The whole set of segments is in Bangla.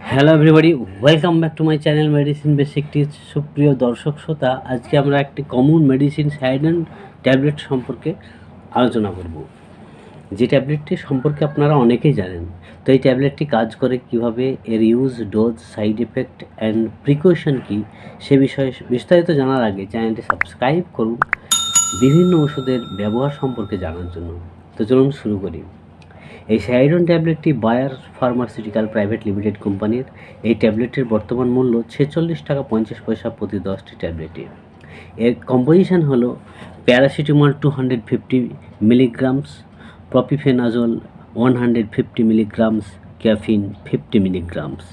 Hello everybody, welcome back to my channel medicine basic tips. সুপ্রিয় দর্শক শ্রোতা, আজকে আমরা একটি কমন মেডিসিন সাইডন ট্যাবলেট সম্পর্কে আলোচনা করব, যে ট্যাবলেটটি সম্পর্কে আপনারা অনেকেই জানেন। তো এই ট্যাবলেটটি কাজ করে কিভাবে, এর use, dose, side effect and precaution কী, সে বিষয়ে বিস্তারিত জানার আগে চ্যানেলটি সাবস্ক্রাইব করুন বিভিন্ন ওষুধের ব্যবহার সম্পর্কে জানার জন্য। তো চলুন শুরু করি। এই সাইডন ট্যাবলেটটি বায়ার ফার্মাসিউটিক্যাল প্রাইভেট লিমিটেড কোম্পানির। এই ট্যাবলেটটির বর্তমান মূল্য 46 টাকা 50 পয়সা প্রতি 10টি ট্যাবলেটে। এর কম্পোজিশন হলো paracetamol 250 milligrams, propyphenazone 150 milligrams, caffeine 50 milligrams.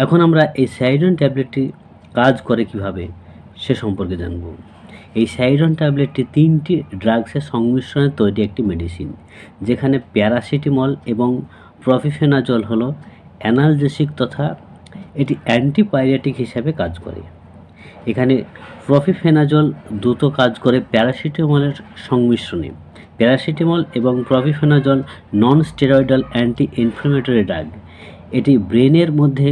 এখন আমরা এই সাইডন ট্যাবলেটটি কাজ করে কিভাবে সে সম্পর্কে জানব। এই সাইডন ট্যাবলেটটি 3টি ড্রাগসের সংমিশ্রণে তৈরি একটি মেডিসিন, যেখানে প্যারাসিটামল এবং প্রপিফেনাজল হলো অ্যানালজেসিক তথা এটি অ্যান্টিপাইরেটিক হিসাবে কাজ করে। এখানে প্রপিফেনাজল দ্রুত কাজ করে প্যারাসিটামলের সংমিশ্রণে। প্যারাসিটামল এবং propyphenazone non steroidal anti inflammatory drug. এটি ব্রেনের মধ্যে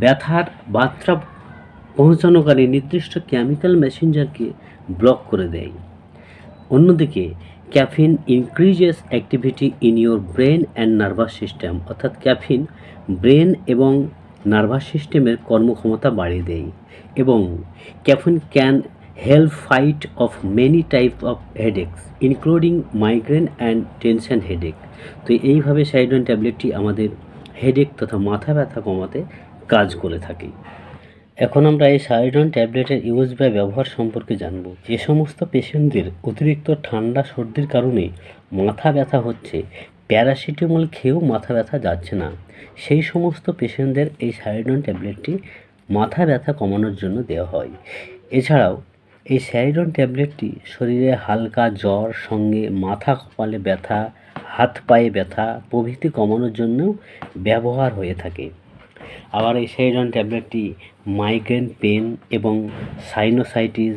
ব্যথার মাত্রা পৌঁছানোকারী নির্দিষ্ট কেমিক্যাল মেসেঞ্জারকে ব্লক করে দেয়। অন্যদিকে caffeine increases activity in your brain and nervous system, অর্থাৎ ক্যাফিন ব্রেন এবং নার্ভাস সিস্টেমের কর্মক্ষমতা বাড়িয়ে দেয়। এবং caffeine can help fight off many type of headaches including migraine and tension headache. তো এইভাবে সাইডন ট্যাবলেটটি আমাদের হেডেক তথা মাথা ব্যথা কমাতে কাজ করে থাকে। এখন আমরা এই সারিডন ট্যাবলেটের ইউজ বা ব্যবহার সম্পর্কে জানব। যে সমস্ত পেশেন্টদের অতিরিক্ত ঠান্ডা সর্দির কারণে মাথা ব্যথা হচ্ছে, প্যারাসিটামল খেয়েও মাথা ব্যথা যাচ্ছে না, সেই সমস্ত পেশেন্টদের এই সারিডন ট্যাবলেটটি মাথা ব্যথা কমানোর জন্য দেওয়া হয়। এছাড়াও এই সারিডন ট্যাবলেটটি শরীরে হালকা জ্বর সঙ্গে মাথা কপালে ব্যথা, হাত পায়ে ব্যথা প্রভৃতি কমানোর জন্যও ব্যবহার হয়ে থাকে। আবার এই সারিডন ট্যাবলেটটি মাইগ্রেন পেন এবং সাইনোসাইটিস,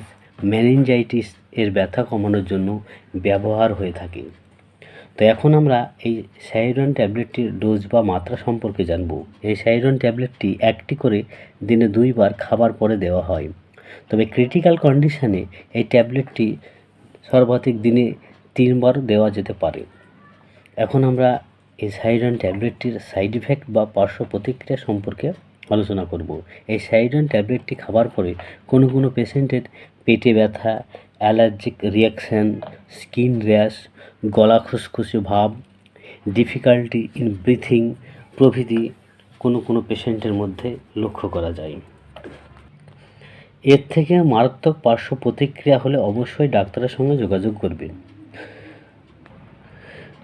মেনিনজাইটিস এর ব্যথা কমানোর জন্য ব্যবহার হয়ে থাকে। তো এখন আমরা এই সারিডন ট্যাবলেটটির ডোজ বা মাত্রা সম্পর্কে জানব। এই সারিডন ট্যাবলেটটি একটি করে দিনে 2 বার খাবার পরে দেওয়া হয়। তবে ক্রিটিক্যাল কন্ডিশনে এই ট্যাবলেটটি সর্বাধিক দিনে 3 বার দেওয়া যেতে পারে। এখন আমরা এই সারিডন ট্যাবলেটটির সাইড ইফেক্ট বা পার্শ্ব প্রতিক্রিয়া সম্পর্কে আলোচনা করব। এই সারিডন ট্যাবলেটটি খাবার পরে কোনো পেশেন্টের পেটে ব্যথা, অ্যালার্জিক রিয়াকশান, স্কিন র্যাশ, গলা খুসখুসে ভাব, ডিফিকাল্টি ইন ব্রিথিং প্রভৃতি কোনো পেশেন্টের মধ্যে লক্ষ্য করা যায়। এর থেকে মারাত্মক পার্শ্ব প্রতিক্রিয়া হলে অবশ্যই ডাক্তারের সঙ্গে যোগাযোগ করবেন।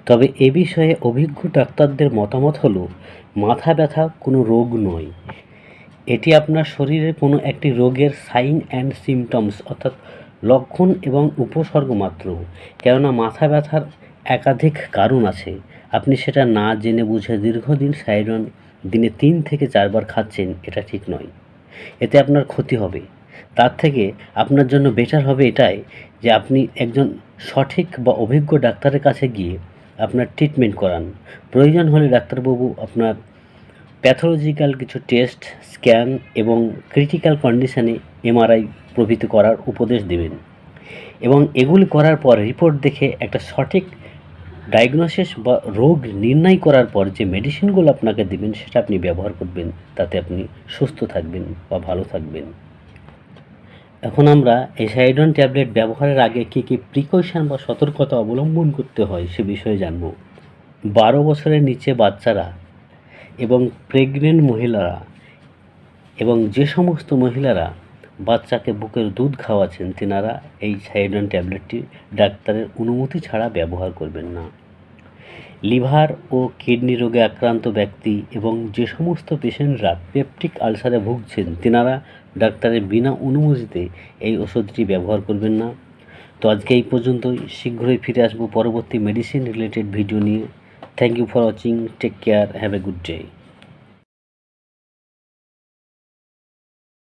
তবে এ বিষয়ে অভিজ্ঞ ডাক্তারদের মতামত হলো, মাথা ব্যথা কোনো রোগ নয়, এটি আপনার শরীরের কোনো একটি রোগের সাইন অ্যান্ড সিমটমস, অর্থাৎ লক্ষণ এবং উপসর্গ মাত্র। কেননা মাথা ব্যথার একাধিক কারণ আছে। আপনি সেটা না জেনে বুঝে দীর্ঘদিন সারিডন দিনে 3 থেকে 4 বার খাচ্ছেন, এটা ঠিক নয়। এতে আপনার ক্ষতি হবে। তার থেকে আপনার জন্য বেটার হবে এটাই যে আপনি একজন সঠিক বা অভিজ্ঞ ডাক্তারের কাছে গিয়ে আপনার ট্রিটমেন্ট করান। প্রয়োজন হলে ডাক্তারবাবু আপনার প্যাথোলজিক্যাল কিছু টেস্ট, স্ক্যান এবং ক্রিটিক্যাল কন্ডিশনে এমআরআই প্রভৃতি করার উপদেশ দেবেন। এবং এগুলি করার পর রিপোর্ট দেখে একটা সঠিক ডায়াগনোসিস বা রোগ নির্ণয় করার পর যে মেডিসিনগুলো আপনাকে দেবেন সেটা আপনি ব্যবহার করবেন, তাতে আপনি সুস্থ থাকবেন বা ভালো থাকবেন। এখন আমরা এই সারিডন ট্যাবলেট ব্যবহারের আগে কী কী প্রিকশন বা সতর্কতা অবলম্বন করতে হয় সে বিষয়ে জানব। 12 বছরের নিচে বাচ্চারা এবং প্রেগনেন্ট মহিলারা এবং যে সমস্ত মহিলারা বাচ্চাকে বুকের দুধ খাওয়াচ্ছেন, তেনারা এই সারিডন ট্যাবলেটটি ডাক্তারের অনুমতি ছাড়া ব্যবহার করবেন না। লিভার ও কিডনি রোগে আক্রান্ত ব্যক্তি এবং যে সমস্ত পেশেন্টরা পেপটিক আলসারে ভুগছেন, তেনারা ডাক্তারের বিনা অনুমতিতে এই ওষুধটি ব্যবহার করবেন না। তো আজকে এই পর্যন্তই। শীঘ্রই ফিরে আসবো পরবর্তী মেডিসিন রিলেটেড ভিডিও নিয়ে। Thank you for watching. Take care. Have a good day.